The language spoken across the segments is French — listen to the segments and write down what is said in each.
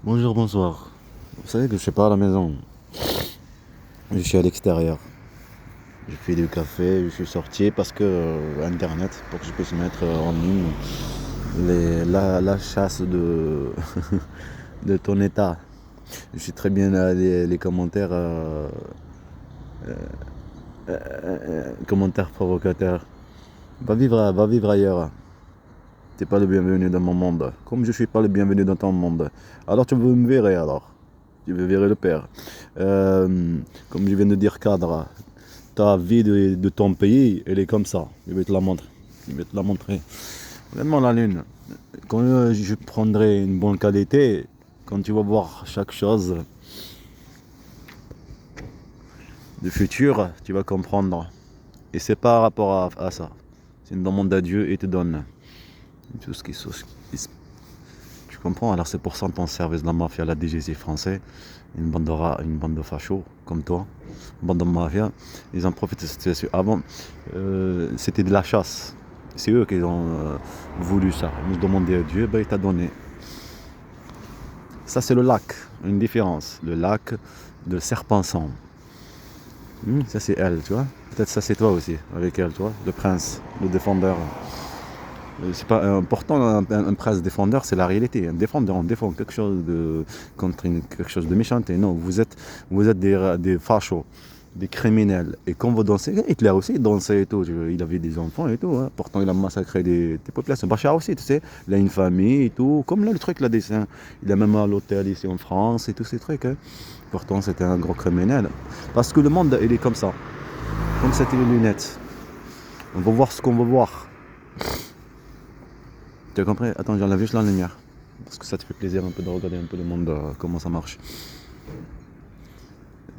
Bonjour, bonsoir. Vous savez que je suis pas à la maison, je suis à l'extérieur. Je fais du café, je suis sorti parce que Internet, pour que je puisse mettre en ligne la chasse de, de ton état. Je suis très bien les commentaires, commentaires provocateurs. Va vivre ailleurs. T'es pas le bienvenu dans mon monde, comme je suis pas le bienvenu dans ton monde. Alors tu veux me virer alors? Tu veux virer le père. Comme je viens de dire cadre, ta vie de ton pays, elle est comme ça. Je vais te la montrer. Je vais te la montrer. Regarde-moi la lune. Quand je prendrai une bonne qualité, quand tu vas voir chaque chose du futur, tu vas comprendre. Et c'est pas rapport à ça. C'est une demande à Dieu et te donne tout ce qui tu comprends? Alors c'est pour ça ton service de la mafia, la DGC français, une bande de fachos comme toi, une bande de mafia, ils en profitent de cette situation. Avant, c'était de la chasse. C'est eux qui ont voulu ça. Ils nous demandaient à Dieu, ben, il t'a donné. Ça c'est le lac, une différence. Le lac de Serpenson. Ça c'est elle, tu vois. Peut-être ça c'est toi aussi, avec elle, tu vois. Le prince, le défendeur. C'est pas important, un prince défendeur, c'est la réalité. Un défendeur, on défend quelque chose de, contre quelque chose de méchant. Et non, vous êtes des fachos, des criminels. Et quand vous dansez, Hitler aussi il dansait et tout. Il avait des enfants et tout. Hein. Pourtant, il a massacré des populations. Bachar aussi, tu sais, il a une famille et tout. Comme là, le truc là, dessin. Il a même à l'hôtel ici en France et tous ces trucs. Hein. Pourtant, c'était un gros criminel. Parce que le monde, il est comme ça. Comme c'était les lunettes. On va voir ce qu'on veut voir. Tu as compris? Attends, j'enlève juste la lumière. Parce que ça te fait plaisir un peu de regarder un peu le monde, comment ça marche.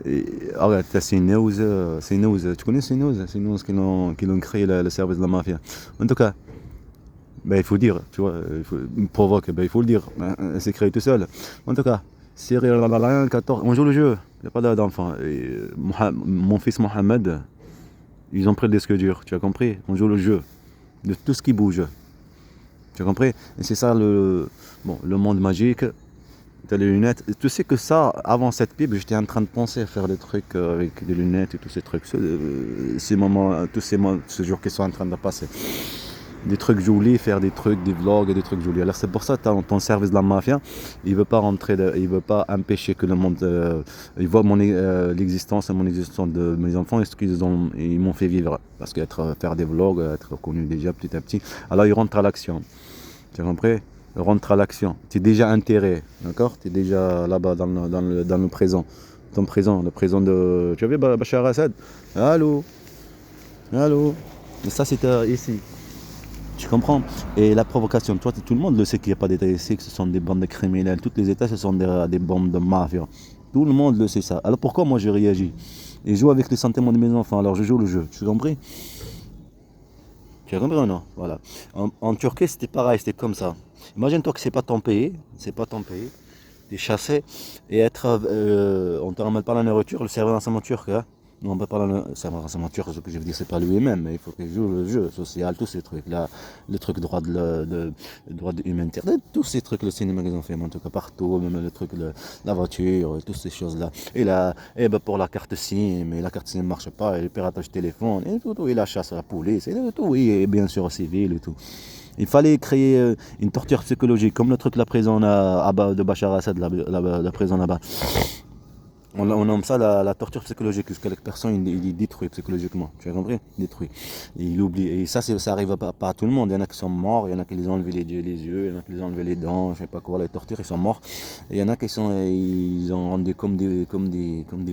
Et, regarde, c'est une news, tu connais ces news? C'est une news qui l'ont créé le service de la mafia. En tout cas, ben, il faut dire, tu vois, il me provoque, ben, il faut le dire. C'est créé tout seul. En tout cas, Cyril 14, on joue le jeu, il n'y a pas d'enfant. Mon fils Mohamed, ils ont pris le disque dur, tu as compris? On joue le jeu de tout ce qui bouge. Tu as compris? Et c'est ça le monde magique. T'as les lunettes. Et tu sais que ça, avant cette pub, j'étais en train de penser à faire des trucs avec des lunettes et tous ces trucs. Ces moments, ces jours qui sont en train de passer. Des trucs jolis, faire des trucs, des vlogs et des trucs jolis. Alors c'est pour ça que ton service de la mafia, il veut pas il veut pas empêcher que le monde, il voit l'existence et mon existence de mes enfants et ce ils m'ont fait vivre. Parce qu'être, faire des vlogs, être connu déjà petit à petit. Alors ils rentrent à l'action. Tu as compris? Rentre à l'action. Tu es déjà intérêt, d'accord? Tu es déjà là-bas dans le présent. Ton présent, le présent de. Tu as vu Bachar Assad? Allô? Allô? Et ça, c'était ici. Tu comprends? Et la provocation, toi, tout le monde le sait qu'il n'y a pas d'État ici, que ce sont des bandes de criminels. Tous les États, ce sont des bandes de mafia. Tout le monde le sait ça. Alors pourquoi moi je réagis? Et je joue avec les sentiments de mes enfants. Alors je joue le jeu. Tu as compris? Tu as compris ou non? Voilà. En Turquie, c'était pareil, c'était comme ça. Imagine-toi que c'est pas ton pays, t'es chassé et être, on te ramène pas la nourriture, le serveur d'enseignement turc, hein. Non, on peut pas le serveur d'enseignement turc, ce que je veux dire, c'est pas lui-même, mais il faut qu'il joue le jeu social, tous ces trucs-là, le truc droit droit humanitaire, tous ces trucs, le cinéma qu'ils ont fait, en tout cas partout, même le truc, la voiture, toutes ces choses-là. Et là, et ben pour la carte SIM, et la carte SIM ne marche pas, et le piratage téléphone, et tout, et la chasse à la police, et tout, et bien sûr civil et tout. Il fallait créer une torture psychologique, comme le truc la prison de Bachar Assad, la prison là-bas. On nomme ça la torture psychologique, puisque la personne il est détruit psychologiquement, tu as compris? Détruit. Et il oublie. Et ça arrive pas à tout le monde. Il y en a qui sont morts, il y en a qui les ont enlevé les yeux, il y en a qui les ont enlevé les dents, je sais pas quoi, les tortures, ils sont morts. Et il y en a qui ils ont rendu comme des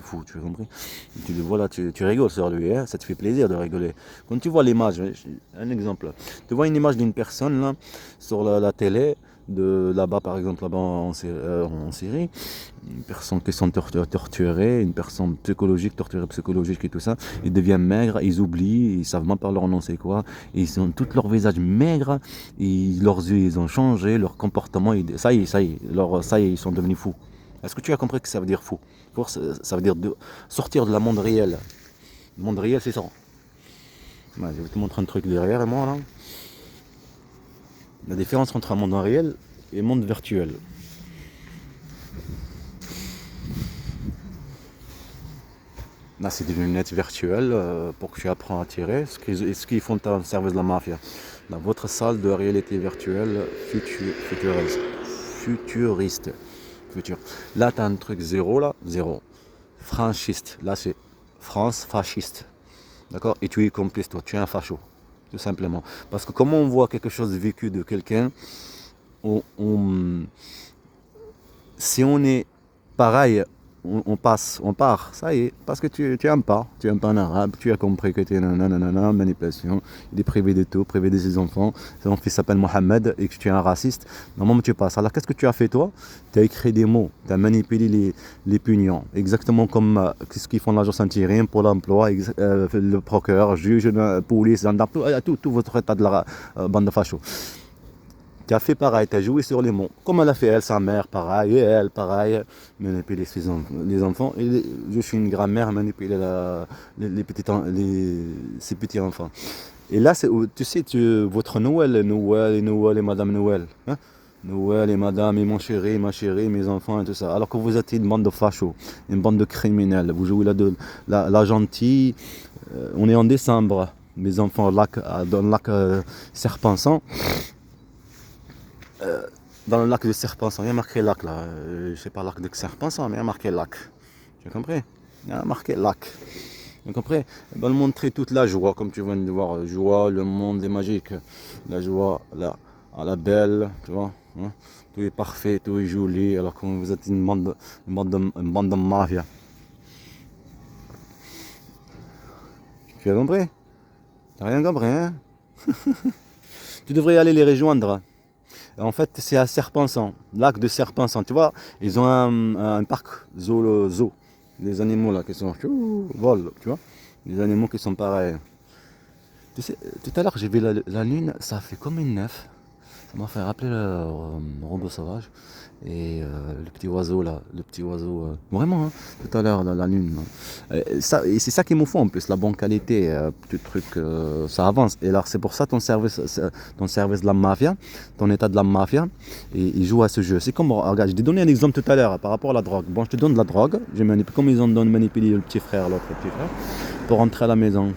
fous, tu as compris? Et tu le vois là, tu rigoles sur lui, hein? Ça te fait plaisir de rigoler. Quand tu vois l'image, un exemple, tu vois une image d'une personne là, sur la télé, de là-bas par exemple, là-bas en Syrie, une personne qui sont torturées, une personne psychologique, torturée psychologique et tout ça, ils deviennent maigres, ils oublient, ils savent même pas leur nom c'est quoi, ils ont tout leur visage maigre, leurs yeux ils ont changé, leur comportement, ça y est, ça y est, ils sont devenus fous. Est-ce que tu as compris que ça veut dire fou? Ça veut dire sortir de la monde réel. Le monde réel c'est ça. Ouais, je vais te montrer un truc derrière et moi là. La différence entre un monde réel et un monde virtuel. Là, c'est des lunettes virtuelles pour que tu apprends à tirer. Ce qu'ils font dans le service de la mafia. Dans votre salle de réalité virtuelle futuriste. Futuriste. Futur. Là, tu as un truc zéro, là. Zéro. Franchiste. Là, c'est France fasciste. D'accord? Et tu es complice, toi. Tu es un facho. Tout simplement. Parce que comment on voit quelque chose vécu de quelqu'un, si on est pareil, on passe, on part, ça y est, parce que tu aimes pas un arabe, tu as compris que tu es nanana, manipulation, il est privé de tout, privé de ses enfants, son fils s'appelle Mohamed et que tu es un raciste, normalement tu passes. Alors qu'est-ce que tu as fait toi? Tu as écrit des mots, tu as manipulé les pugnons, exactement comme ce qu'ils font l'agence intérim pour l'emploi, le procureur, juge, police, gendarme, tout votre état de la bande de fachos. Tu as fait pareil, tu as joué sur les mots. Comme elle a fait elle, sa mère, pareil, et elle, pareil, manipuler les enfants. Et je suis une grand-mère, manipuler ses petits enfants. Et là, tu sais, votre Noël et Madame Noël. Hein? Noël et Madame et mon chéri, ma chérie, mes enfants et tout ça. Alors que vous êtes une bande de fachos, une bande de criminels. Vous jouez la gentille. On est en décembre. Mes enfants dans le lac Serpensan. Dans le lac de Serpensan, il y a marqué lac là. Je sais pas lac de Serpensan, mais il y a marqué lac. Tu as compris? Il y a marqué lac. Tu as compris? Il va montrer toute la joie, comme tu viens de voir. Joie, le monde est magique. La joie, à la belle, tu vois. Hein? Tout est parfait, tout est joli, alors que vous êtes une bande de mafia. Tu as compris? T'as rien compris, hein? Tu devrais aller les rejoindre. En fait, c'est à Serpensan, lac de Serpensan, tu vois. Ils ont un parc zoo. Les animaux là qui sont volent, tu vois. Les animaux qui sont pareils. Tu sais, tout à l'heure j'ai vu la lune, ça fait comme une nef. Ça m'a fait rappeler le robot sauvage. Et le petit oiseau là, vraiment, hein, tout à l'heure, la lune. Et c'est ça qu'il me faut en plus, la bonne qualité, petit truc, ça avance. Et alors c'est pour ça ton service de la mafia, ton état de la mafia, et il joue à ce jeu. C'est comme, regarde, je t'ai donné un exemple tout à l'heure par rapport à la drogue. Bon, je te donne de la drogue, comme ils ont manipulé le petit frère, l'autre petit frère, pour rentrer à la maison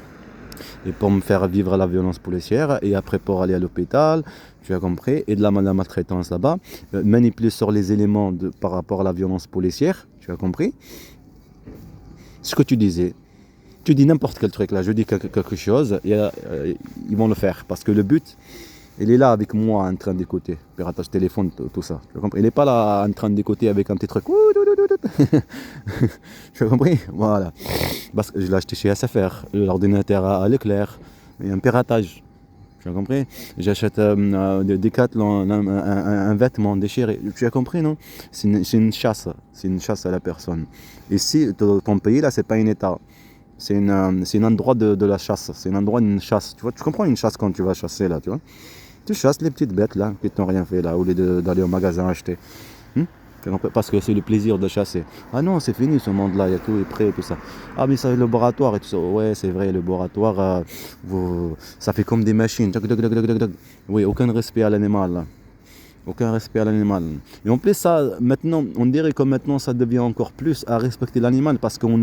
et pour me faire vivre la violence policière et après pour aller à l'hôpital, tu as compris, et de la maltraitance là-bas, manipuler sur les éléments par rapport à la violence policière, tu as compris, ce que tu disais. Tu dis n'importe quel truc là, je dis quelque chose, et ils vont le faire parce que le but, il est là avec moi en train d'écouter, piratage téléphone, tout ça. Tu as compris? Il n'est pas là en train d'écouter avec un petit truc. Tu as compris? Voilà. Parce que je l'ai acheté chez SFR, l'ordinateur à Leclerc, il y a un piratage. Tu as compris? J'achète des Decathlon, un vêtement déchiré. Tu as compris, non? C'est une chasse. C'est une chasse à la personne. Ici, ton pays, là, c'est pas un état. C'est un endroit de la chasse. C'est un endroit d'une chasse. Tu vois, tu comprends une chasse quand tu vas chasser, là, tu vois? Tu chasses les petites bêtes, là, qui t'ont rien fait, là, au lieu d'aller au magasin acheter. Parce que c'est le plaisir de chasser. Ah non, c'est fini ce monde-là, il y a tout est prêt, tout ça. Ah mais ça, le laboratoire et tout ça. Ouais, c'est vrai, le laboratoire, ça fait comme des machines. Oui, aucun respect à l'animal, là. Aucun respect à l'animal. Et en plus, ça, maintenant, on dirait que maintenant, ça devient encore plus à respecter l'animal parce qu'on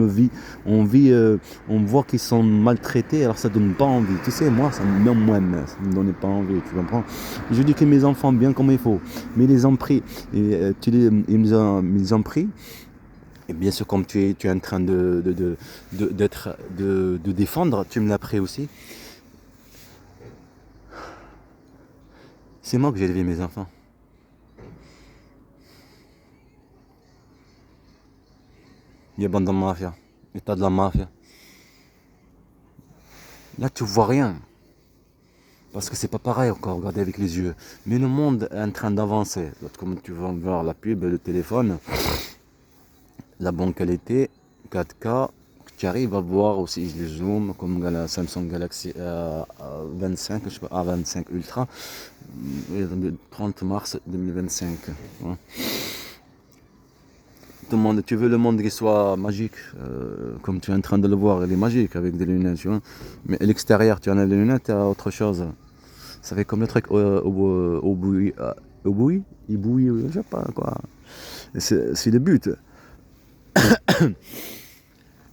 on voit qu'ils sont maltraités, alors ça donne pas envie. Tu sais, moi, même moi-même, ça me donnait pas envie, tu comprends? Je dis que mes enfants, bien comme il faut, mais ils les ont pris, et, ils les ont pris. Et bien sûr, comme tu es en train de défendre, tu me l'as pris aussi. C'est moi que j'ai élevé mes enfants. Il y a bande de mafia, état de la mafia. Là, tu vois rien. Parce que c'est pas pareil encore, regarder avec les yeux. Mais le monde est en train d'avancer. Comme tu vas voir la pub, le téléphone, la bonne qualité, 4K, tu arrives à voir aussi les zooms, comme la Samsung Galaxy A25, je sais pas, A25 Ultra, 30 mars 2025. Hein. Tu veux le monde qui soit magique, comme tu es en train de le voir, il est magique avec des lunettes, tu vois. Mais à l'extérieur, tu en as des lunettes, tu as autre chose. Ça fait comme le truc au bouilli, il bouille, je sais pas quoi. C'est le but.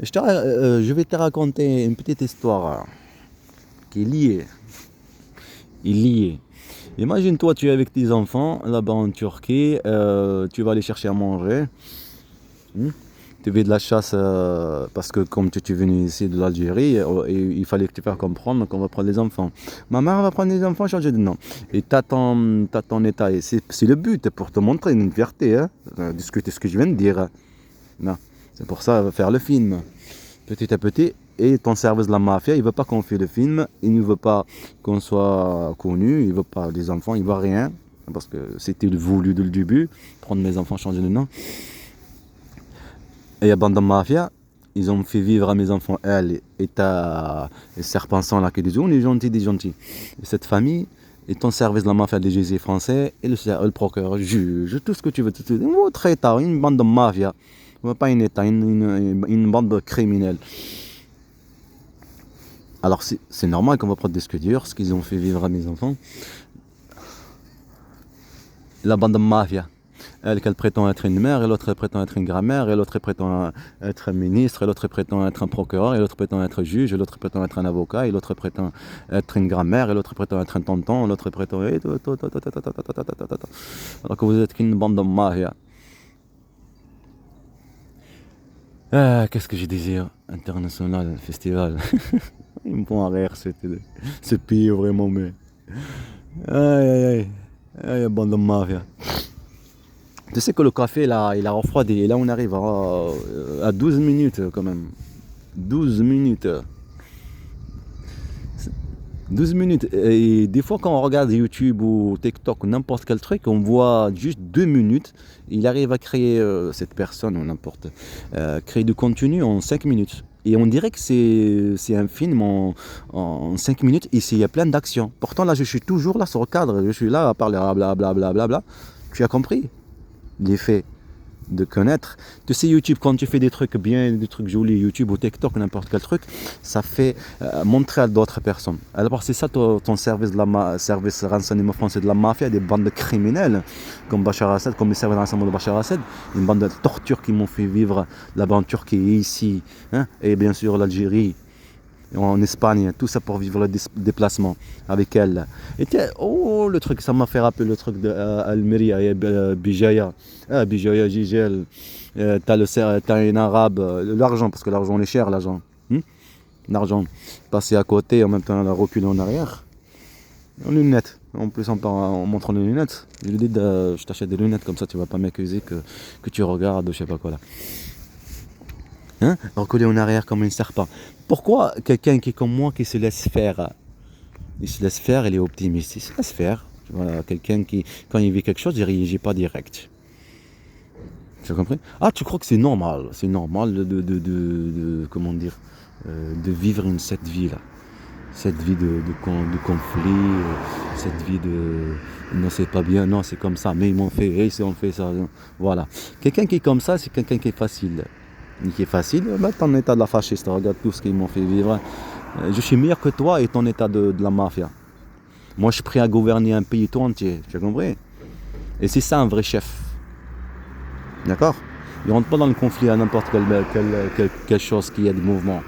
Je vais te raconter une petite histoire qui est liée. Est liée. Imagine-toi, tu es avec tes enfants là-bas en Turquie, tu vas aller chercher à manger. Hmm. Tu fais de la chasse parce que comme tu es venu ici de l'Algérie, il fallait que tu fasses comprendre qu'on va prendre les enfants. Ma mère va prendre les enfants, je dis non. Et t'as ton état, et c'est le but, pour te montrer une fierté, hein, discuter ce que je viens de dire. Non. C'est pour ça, faire le film, petit à petit. Et ton service de la mafia, il ne veut pas qu'on fasse le film, il ne veut pas qu'on soit connu, il ne veut pas des enfants, il ne veut rien. Parce que c'était voulu dès le début, prendre mes enfants, changer de nom. Et la bande de mafia, ils ont fait vivre à mes enfants, elle et ta serpentant là qui disent on est gentil, des gentils. Et cette famille est en service de la mafia des GIGN français et le procureur, juge, tout ce que tu veux. Autre état, une bande de mafia. Pas une état, une bande de criminels. Alors c'est normal qu'on va prendre des disques durs, ce qu'ils ont fait vivre à mes enfants. La bande de mafia. Elle prétend être une mère, et l'autre prétend être une grand-mère, et l'autre prétend être un ministre, et l'autre prétend être un procureur, et l'autre prétend être juge, et l'autre prétend être un avocat, et l'autre prétend être une grand-mère, et l'autre prétend être un tonton, l'autre prétend... Alors que vous êtes qu'une bande de mafia. Qu'est-ce que je désire? International, festival. Ils me font rire, ce pays vraiment, mais... Aïe, aïe, aïe. Aïe, bande de mafia. Tu sais que le café, là, il a refroidi. Et là, on arrive à 12 minutes, quand même. 12 minutes. 12 minutes. Et des fois, quand on regarde YouTube ou TikTok ou n'importe quel truc, on voit juste 2 minutes. Il arrive à créer, cette personne ou n'importe, créer du contenu en 5 minutes. Et on dirait que c'est un film en 5 minutes. Et il y a plein d'actions. Pourtant, là, je suis toujours là sur le cadre. Je suis là à parler blablabla. Tu as compris l'effet de connaître. Tu sais, YouTube, quand tu fais des trucs bien, des trucs jolis, YouTube ou TikTok, n'importe quel truc, ça fait montrer à d'autres personnes. Alors c'est ça ton service de service renseignement français de la mafia, des bandes de criminels comme Bachar Assad, comme les services de renseignement de Bachar Assad, une bande de torture qui m'ont fait vivre là-bas en Turquie et ici, hein, et bien sûr l'Algérie, en Espagne, tout ça pour vivre le déplacement avec elle. Et le truc, ça m'a fait rappeler le truc d'Almeria et Bijaya. Bijaya, Gigel, t'as un arabe, l'argent, parce que l'argent est cher, l'argent. L'argent, passer à côté, en même temps reculer en arrière. En lunettes, en plus en montrant les lunettes. Je lui dis, je t'achète des lunettes, comme ça tu vas pas m'accuser que tu regardes, je sais pas quoi là. Hein? Reculer en arrière comme un serpent. Pourquoi quelqu'un qui est comme moi, qui se laisse faire, il est optimiste, il se laisse faire. Voilà, quelqu'un qui, quand il vit quelque chose, il réagit pas direct. Tu as compris? Ah, tu crois que c'est normal comment dire, de vivre cette vie-là. Cette vie de conflit, cette vie de non c'est pas bien, non c'est comme ça, mais ils m'ont fait, hey, on fait ça, voilà. Quelqu'un qui est comme ça, c'est quelqu'un qui est facile. Qui est facile, bah, ton état de la fasciste, regarde tout ce qu'ils m'ont fait vivre. Je suis meilleur que toi et ton état de la mafia. Moi je suis prêt à gouverner un pays tout entier, tu as compris? Et c'est ça un vrai chef. D'accord? Il ne rentre pas dans le conflit à n'importe quelle chose qui a des mouvements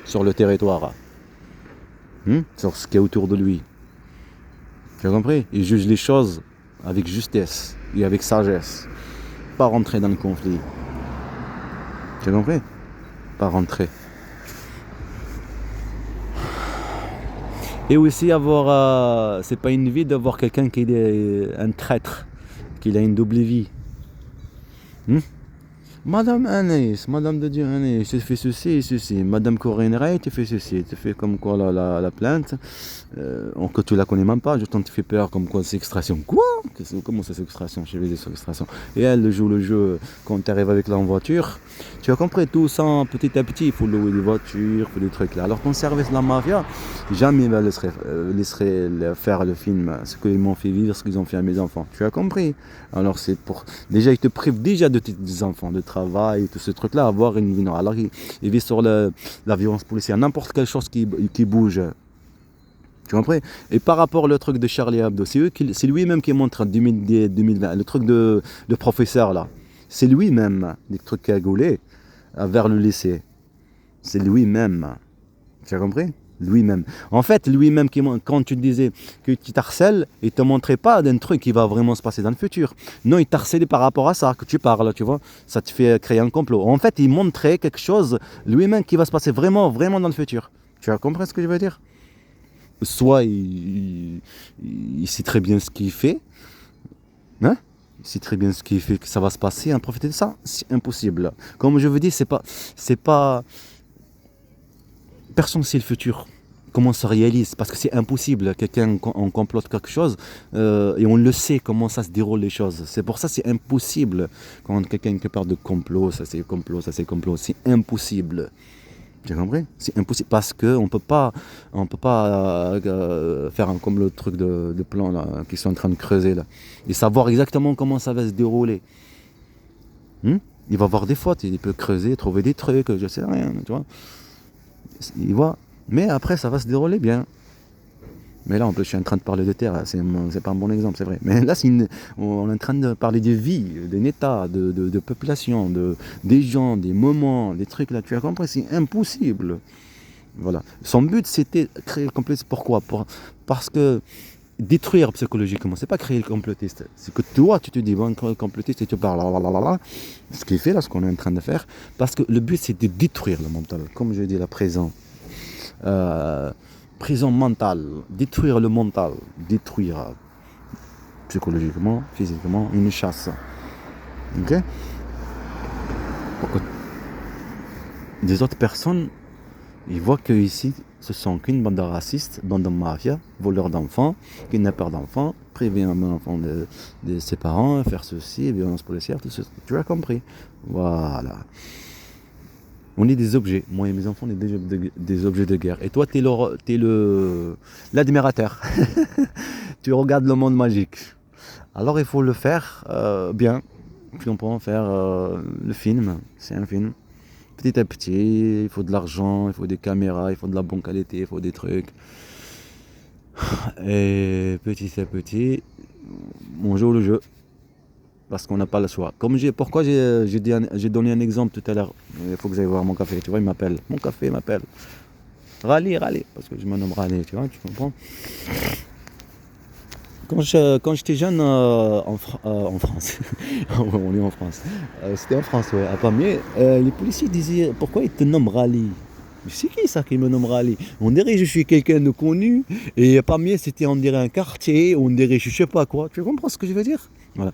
sur le territoire. Sur ce qui est autour de lui. Tu as compris? Il juge les choses avec justesse et avec sagesse. Pas rentrer dans le conflit. Tu as compris? Pas rentrer. Et aussi avoir, c'est pas une vie d'avoir quelqu'un qui est un traître, qu'il a une double vie. Madame Anaïs, Madame de Dieu Anaïs, tu fais ceci et ceci. Madame Corinne Ray, tu fais ceci, tu fais comme quoi la plainte, que tu la connais même pas, je t'en fais peur comme quoi c'est extraction. Quoi? Comment c'est extraction? Je vais dire sur extraction. Et elle joue le jeu quand tu arrives avec là en voiture. Tu as compris tout ça petit à petit, il faut louer des voitures, il faut des trucs là. Alors ton service de la mafia, jamais il laisserait faire le film, ce qu'ils m'ont fait vivre, ce qu'ils ont fait à mes enfants. Tu as compris? Alors c'est pour... Déjà ils te privent déjà de tes enfants, de travail, tout ce truc là, avoir une vie. Alors ils vivent sur la violence policière, n'importe quelle chose qui bouge. Tu comprends? Et par rapport au truc de Charlie Hebdo, c'est lui-même qui montre en 2020, le truc de professeur là. C'est lui-même, des trucs cagoulés, vers le lycée. c'est lui-même. Tu as compris? Lui-même. En fait, lui-même, quand tu disais que tu t'harcèles, il ne te montrait pas d'un truc qui va vraiment se passer dans le futur. Non, il t'harcelait par rapport à ça que tu parles, tu vois. Ça te fait créer un complot. En fait, il montrait quelque chose lui-même qui va se passer vraiment, vraiment dans le futur. Tu as compris ce que je veux dire? Soit il sait très bien ce qu'il fait, hein? Il sait très bien ce qu'il fait, que ça va se passer, en profiter de ça, c'est impossible. Comme je vous dis, c'est pas, personne ne sait le futur, comment ça se réalise, parce que c'est impossible. Quelqu'un on complote quelque chose et on le sait comment ça se déroule les choses. C'est pour ça que c'est impossible. Quand quelqu'un qui parle de complot, ça c'est complot, ça c'est complot, c'est impossible. Tu as compris? C'est impossible parce qu'on ne peut pas faire comme le truc de plan là, qu'ils sont en train de creuser là, et savoir exactement comment ça va se dérouler. Il va voir des fautes, il peut creuser, trouver des trucs, je sais rien, tu vois. Il voit, mais après ça va se dérouler bien. Mais là en plus je suis en train de parler de terre, c'est pas un bon exemple, c'est vrai. Mais là on est en train de parler de vie, d'un état, de population, des gens, des moments, des trucs là, tu as compris, c'est impossible. Voilà. Son but c'était créer le complotiste. Pourquoi? Parce que détruire psychologiquement, c'est pas créer le complotiste. C'est que toi tu te dis bon complotiste et tu parles ce qu'il fait là, ce qu'on est en train de faire. Parce que le but c'est de détruire le mental. Comme je dis la prison. Prison mentale, détruire le mental, détruire psychologiquement, physiquement, une chasse. Ok? Pour que des autres personnes, ils voient que ici, ce sont qu'une bande de racistes, bande de mafia, voleurs d'enfants, kidnappeurs d'enfants, priver un enfant de ses parents, faire ceci, violence policière, tout ça. Tu as compris? Voilà. On est des objets. Moi et mes enfants, on est des objets de guerre. Et toi, t'es l'admirateur. Tu regardes le monde magique. Alors, il faut le faire bien. Puis on peut en faire le film. C'est un film. Petit à petit, il faut de l'argent, il faut des caméras, il faut de la bonne qualité, il faut des trucs. Et petit à petit, on joue le jeu. Parce qu'on n'a pas le choix. Pourquoi j'ai donné un exemple tout à l'heure. Il faut que j'aille voir mon café, tu vois, il m'appelle. Mon café m'appelle. Rallye, parce que je me nomme Rallye, tu vois, tu comprends. Quand j'étais jeune en France, on est en France, c'était en France, ouais, à Pamiers, les policiers disaient, pourquoi ils te nomment Rallye? C'est qui ça qui me nomme Rallye? On dirait que je suis quelqu'un de connu, et Pamiers c'était on dirait un quartier, on dirait je sais pas quoi, tu comprends ce que je veux dire? Voilà.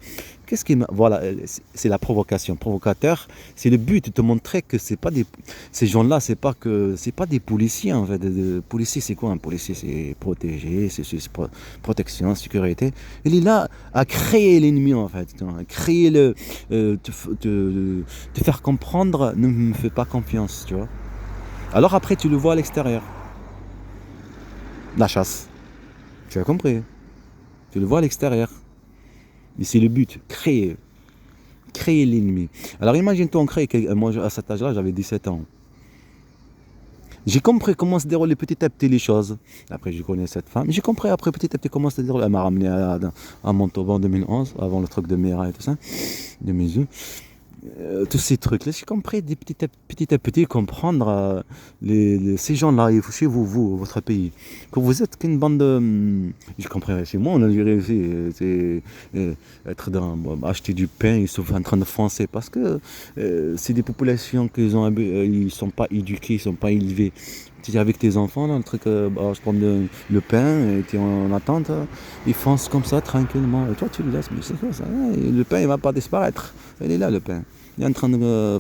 Voilà, c'est la provocation. Provocateur, c'est le but de te montrer que c'est pas ces gens-là, c'est pas des policiers en fait. Policier, c'est quoi un policier? C'est protéger, c'est protection, sécurité. Il est là à créer l'ennemi en fait, à créer te faire comprendre. Ne me fais pas confiance, tu vois. Alors après, tu le vois à l'extérieur. La chasse. Tu as compris? Tu le vois à l'extérieur. Et c'est le but, créer l'ennemi. Alors imagine-toi, moi à cet âge-là, j'avais 17 ans. J'ai compris comment se déroulaient petit à petit les choses. Après, je connais cette femme. J'ai compris après petit à petit comment se déroulait. Elle m'a ramené à Montauban en 2011, avant le truc de Mera et tout ça, de Mizu. Tous ces trucs-là, j'ai compris petit à petit comprendre ces gens-là, chez vous, votre pays, que vous êtes qu'une bande de... Je comprends, chez moi en Algérie aussi, c'est acheter du pain, ils sont en train de foncer, parce que c'est des populations ils sont pas éduqués, ils sont pas élevés. Tu es avec tes enfants, là, le truc, je prends le pain, et tu es en attente, ils foncent comme ça, tranquillement, et toi tu le laisses, mais c'est quoi ça? Le pain, il va pas disparaître, il est là le pain. Il est en train de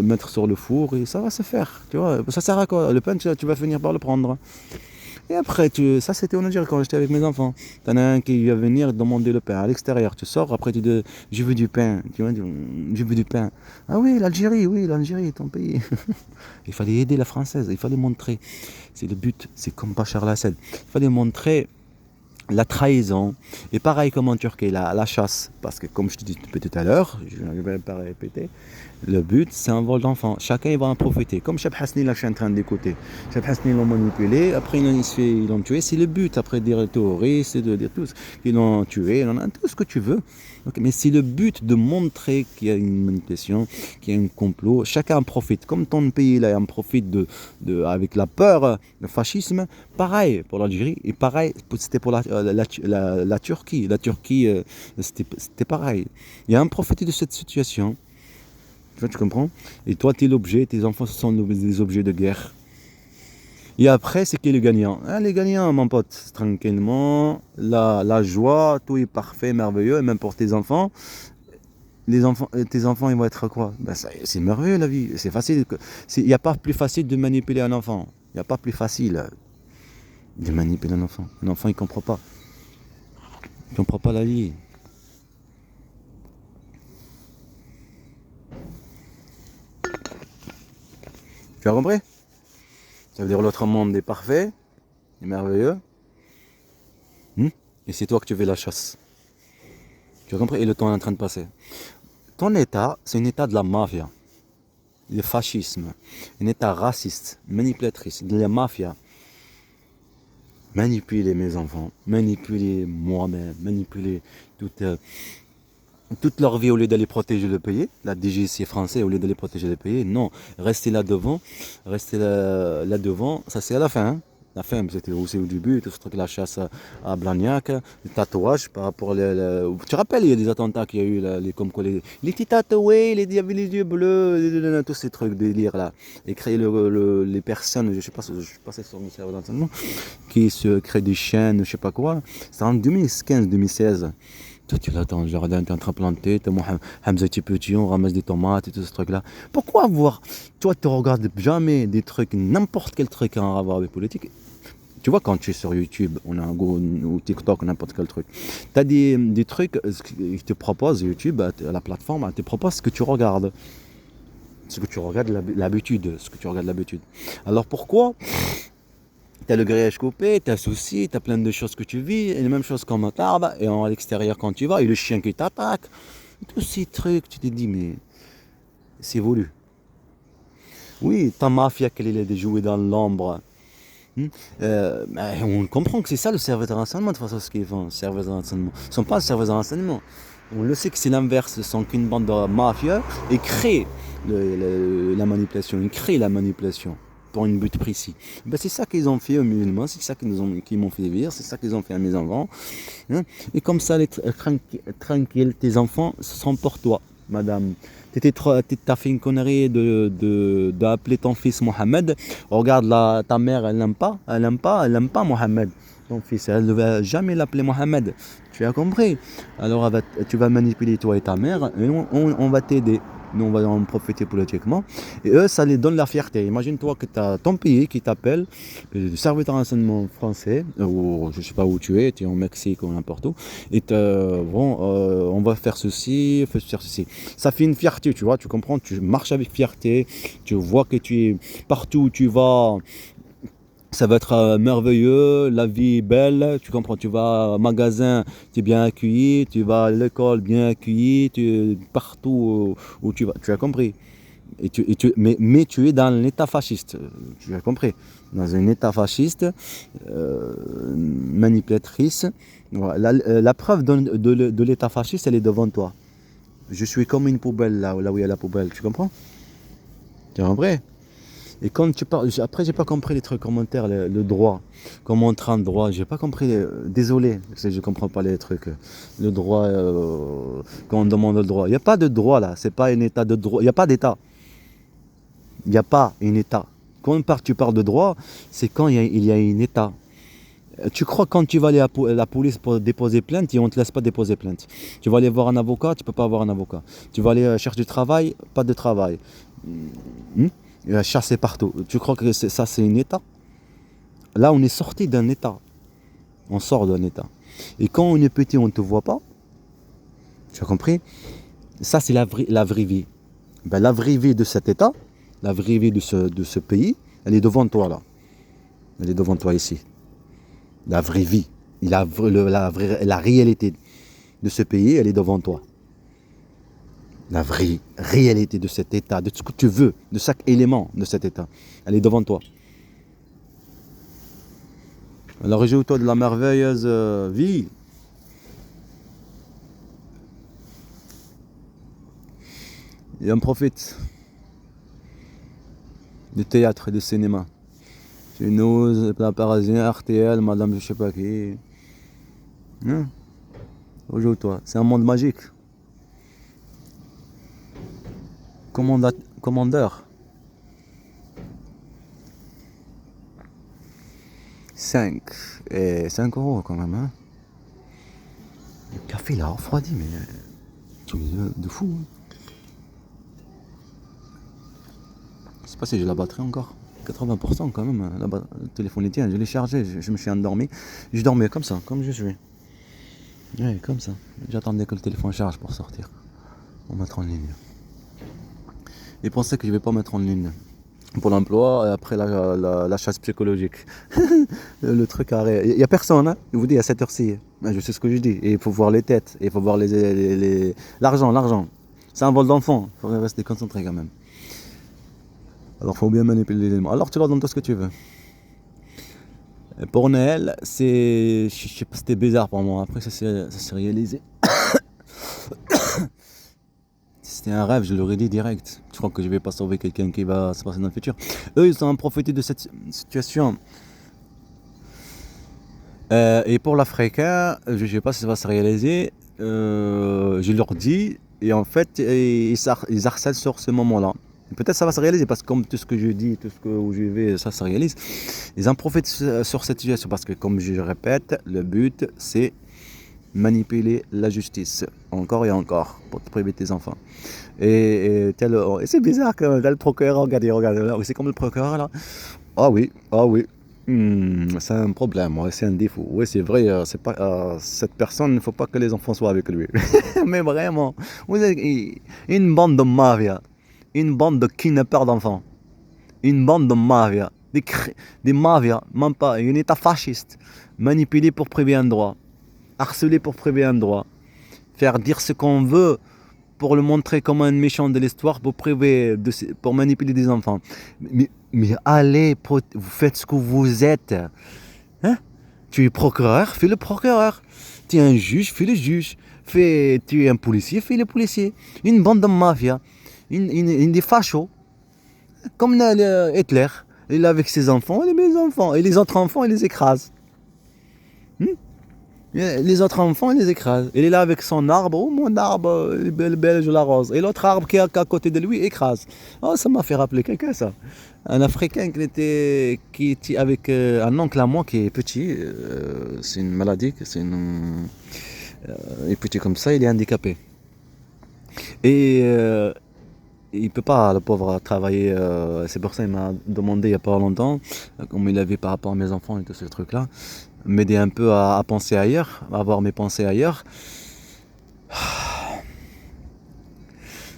mettre sur le four et ça va se faire, tu vois. Ça sert à quoi? Le pain, tu vas finir par le prendre. Et après, ça c'était en Algérie quand j'étais avec mes enfants. T'en as un qui va venir demander le pain à l'extérieur. Tu sors, après tu dis, je veux du pain. Tu vois, je veux du pain. Ah oui, l'Algérie, ton pays. Il fallait aider la française, il fallait montrer. C'est le but, c'est comme Bachar el-Assad. Il fallait montrer la trahison, et pareil comme en Turquie, la chasse, parce que comme je te disais tout à l'heure, je ne vais pas répéter, le but c'est un vol d'enfants, chacun il va en profiter, comme Cheb Hasni là je suis en train d'écouter, Cheb Hasni ils l'ont manipulé, après ils l'ont tué, c'est le but, après de dire terroriste, de dire tout, ils l'ont tué, tout ce que tu veux, Okay, mais c'est le but de montrer qu'il y a une manipulation, qu'il y a un complot. Chacun en profite. Comme ton pays là en profite avec la peur, le fascisme, pareil pour l'Algérie et pareil c'était pour la Turquie. La Turquie, c'était pareil. Il y a un profité de cette situation. Tu comprends? Et toi, tu es l'objet, tes enfants sont des objets de guerre. Et après, c'est qui le gagnant? Hein, les gagnants, mon pote, tranquillement, la joie, tout est parfait, merveilleux, et même pour tes enfants. Tes enfants, ils vont être quoi? Ben, c'est merveilleux la vie, c'est facile. Il n'y a pas plus facile de manipuler un enfant. Il n'y a pas plus facile de manipuler un enfant. Un enfant, il ne comprend pas. Il ne comprend pas la vie. Tu as compris? Ça veut dire l'autre monde est parfait, est merveilleux. Et c'est toi que tu fais la chasse. Tu as compris? Et le temps est en train de passer. Ton état, c'est un état de la mafia, le fascisme, un état raciste, manipulatrice, de la mafia. Manipuler mes enfants, manipuler moi-même, manipuler toute leur vie au lieu d'aller protéger le pays. La DGC français, au lieu d'aller protéger le pays, non, rester là devant, là devant, ça c'est à la fin. Hein. La fin, c'était aussi au début, tout ce truc, la chasse à Blagnac, les tatouages par rapport tu te rappelles, il y a des attentats qu'il y a eu, là, comme quoi les petits tatoués, il y avait les yeux bleus, tous ces trucs délire là. Et créer les personnes, je sais pas si sur le cerveau d'enseignement, qui se créent des chaînes, je sais pas quoi. C'était en 2015-2016. Toi, tu l'attends, le jardin, tu es en train de planter, tu es Hamza petit, on ramasse des tomates et tout ce truc-là. Pourquoi voir? Toi, tu regardes jamais des trucs, n'importe quel truc en rapport avec politique. Tu vois, quand tu es sur YouTube, on a un Go ou TikTok, n'importe quel truc, tu as des trucs qui te proposent, YouTube, la plateforme, elle te propose ce que tu regardes. Ce que tu regardes l'habitude. Alors pourquoi tu as le grillage coupé, tu as souci, tu as plein de choses que tu vis, et les mêmes choses comme un arbre, et à l'extérieur quand tu vas, et le chien qui t'attaque, tous ces trucs, tu te dis, mais c'est voulu. Oui, ta mafia, qu'elle est de jouer dans l'ombre. On comprend que c'est ça le service de renseignement, de toute façon, ce qu'ils font, le service de renseignement. Ils ne sont pas le service de renseignement. On le sait que c'est l'inverse, ce sont qu'une bande de mafieux, et créent la manipulation, ils créent la manipulation. Pour un but précis. Ben, c'est ça qu'ils ont fait aux musulmans, c'est ça qu'ils m'ont fait vivre, c'est ça qu'ils ont fait à mes enfants. Hein. Et comme ça, tranquille, tes enfants, ce sont pour toi, madame. T'as fait une connerie d'appeler ton fils Mohamed. Regarde, ta mère, elle n'aime pas Mohamed. Ton fils, elle ne va jamais l'appeler Mohamed. Tu as compris? Alors, tu vas manipuler toi et ta mère, et on va t'aider. Nous, on va en profiter politiquement. Et eux, ça les donne la fierté. Imagine-toi que tu as ton pays qui t'appelle, le service de renseignement français, ou je ne sais pas où tu es en Mexique ou n'importe où, et on va faire ceci, faire ceci. Ça fait une fierté, tu vois, tu comprends, tu marches avec fierté, tu vois que tu es partout où tu vas. Ça va être merveilleux, la vie est belle, tu comprends, tu vas au magasin, tu es bien accueilli, tu vas à l'école bien accueilli, partout où tu vas, tu as compris. Mais tu es dans l'état fasciste, tu as compris. Dans un état fasciste, manipulatrice. Voilà. La preuve de l'état fasciste, elle est devant toi. Je suis comme une poubelle là où il y a la poubelle, tu comprends? Tu as compris? Et quand tu parles, après j'ai pas compris les trucs commentaires, le droit, comment on train de droit, j'ai pas compris, désolé, je comprends pas les trucs, le droit, quand on demande le droit, il n'y a pas de droit là, c'est pas un état de droit, il n'y a pas d'état, il n'y a pas un état. Quand tu parles de droit, c'est quand il y a un état. Tu crois quand tu vas aller à la police pour déposer plainte, et on ne te laisse pas déposer plainte. Tu vas aller voir un avocat, tu peux pas avoir un avocat. Tu vas aller chercher du travail, pas de travail. Chasser partout. Tu crois que ça c'est un état? Là on est sorti d'un état. On sort d'un état. Et quand on est petit, on ne te voit pas. Tu as compris? Ça c'est la vraie vie. Ben, la vraie vie de cet état, la vraie vie de ce pays, elle est devant toi là. Elle est devant toi ici. La vraie vie. La réalité de ce pays, elle est devant toi. La vraie réalité de cet état, de ce que tu veux, de chaque élément de cet état, elle est devant toi. Alors réjouis-toi de la merveilleuse vie Il en profite du théâtre et du cinéma. Tu nous, la Parisien, RTL, Madame je sais pas qui. Hein? Aujourd'hui, c'est un monde magique. Commandeur. 5. Et 5 euros quand même. Hein? Le café il a refroidi, mais tu es de fou. Hein? Je sais pas si j'ai la batterie encore. 80% quand même. Le téléphone est tient. Je l'ai chargé, je me suis endormi. Je dormais comme ça, comme je suis. Ouais, comme ça. J'attendais que le téléphone charge pour sortir. Pour mettre en ligne. Et pensez que je vais pas mettre en ligne. Pour l'emploi et après la chasse psychologique. Le truc arrête. Il n'y a personne, hein. Je vous dis à cette heure-ci. Je sais ce que je dis. Et il faut voir les têtes. Et il faut voir l'argent. C'est un vol d'enfant. Il faut rester concentré quand même. Alors il faut bien manipuler les éléments. Alors tu leur donnes tout ce que tu veux. Et pour Noël, je sais pas, c'était bizarre pour moi. Après ça s'est réalisé. C'était un rêve, je leur ai dit direct. Je crois que je vais pas sauver quelqu'un qui va se passer dans le futur. Eux, ils ont profité de cette situation. Et pour l'Africain, je sais pas si ça va se réaliser. Je leur dis, et en fait, ils harcèlent sur ce moment-là. Peut-être ça va se réaliser parce que comme tout ce que je dis, tout ce que où je vais, ça se réalise. Ils en profitent sur cette situation parce que comme je répète, le but c'est manipuler la justice encore et encore pour te priver de tes enfants. Et c'est bizarre quand même, là, le procureur, regardez, c'est comme le procureur là. Ah oui. C'est un problème, ouais, c'est un défaut. Oui, c'est vrai, c'est pas, cette personne, il ne faut pas que les enfants soient avec lui. Mais vraiment, vous êtes une bande de mafia, une bande de kidnappeurs d'enfants, une bande de mafia, des mafias, même pas, un état fasciste, manipulé pour priver un droit, harcelé pour priver un droit, faire dire ce qu'on veut pour le montrer comme un méchant de l'histoire, pour manipuler des enfants. Mais allez, vous faites ce que vous êtes. Hein? Tu es procureur, fais le procureur. Tu es un juge, fais le juge. Tu es un policier, fais le policier. Une bande de mafia, des fachos, comme Hitler. Il est avec ses enfants, il met les enfants. Et les autres enfants, il les écrase. Les autres enfants, il les écrase. Il est là avec son arbre. Oh, mon arbre, le belge, la rose. Et l'autre arbre qui est à côté de lui, écrase. Oh, ça m'a fait rappeler quelqu'un, ça. Un Africain qui était avec un oncle à moi qui est petit. C'est une maladie, il est petit comme ça, il est handicapé. Et il peut pas, le pauvre, travailler. C'est pour ça qu'il m'a demandé il n'y a pas longtemps, comme il avait par rapport à mes enfants et tout ce truc-là, m'aider un peu à penser ailleurs, à avoir mes pensées ailleurs.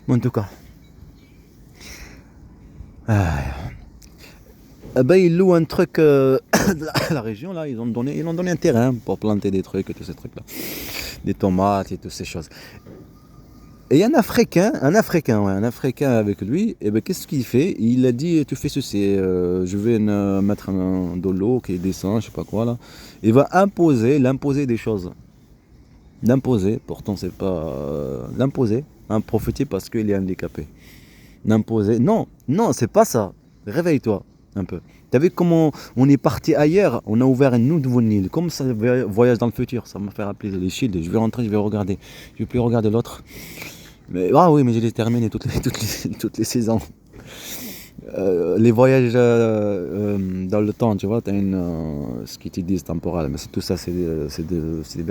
En tout cas. Ils louent un truc de la région, là, ils ont donné un terrain pour planter des trucs et tous ces trucs-là. Des tomates et toutes ces choses. Et il y a un Africain avec lui, et qu'est-ce qu'il fait? Il a dit, tu fais ceci, je vais mettre de l'eau qui descend, je sais pas quoi là. Il va l'imposer des choses. L'imposer, pourtant c'est pas... l'imposer, profiter parce qu'il est handicapé. L'imposer, non, c'est pas ça. Réveille-toi un peu. T'as vu comment on est parti ailleurs, on a ouvert un nouveau Nil, comme ça, voyage dans le futur, ça m'a fait rappeler les shields, je vais rentrer, je vais regarder. Je vais plus regarder l'autre. Mais je les termine toutes les saisons. Les voyages dans le temps, tu vois, t'as ce qu'ils te disent temporel, mais tout ça, c'est des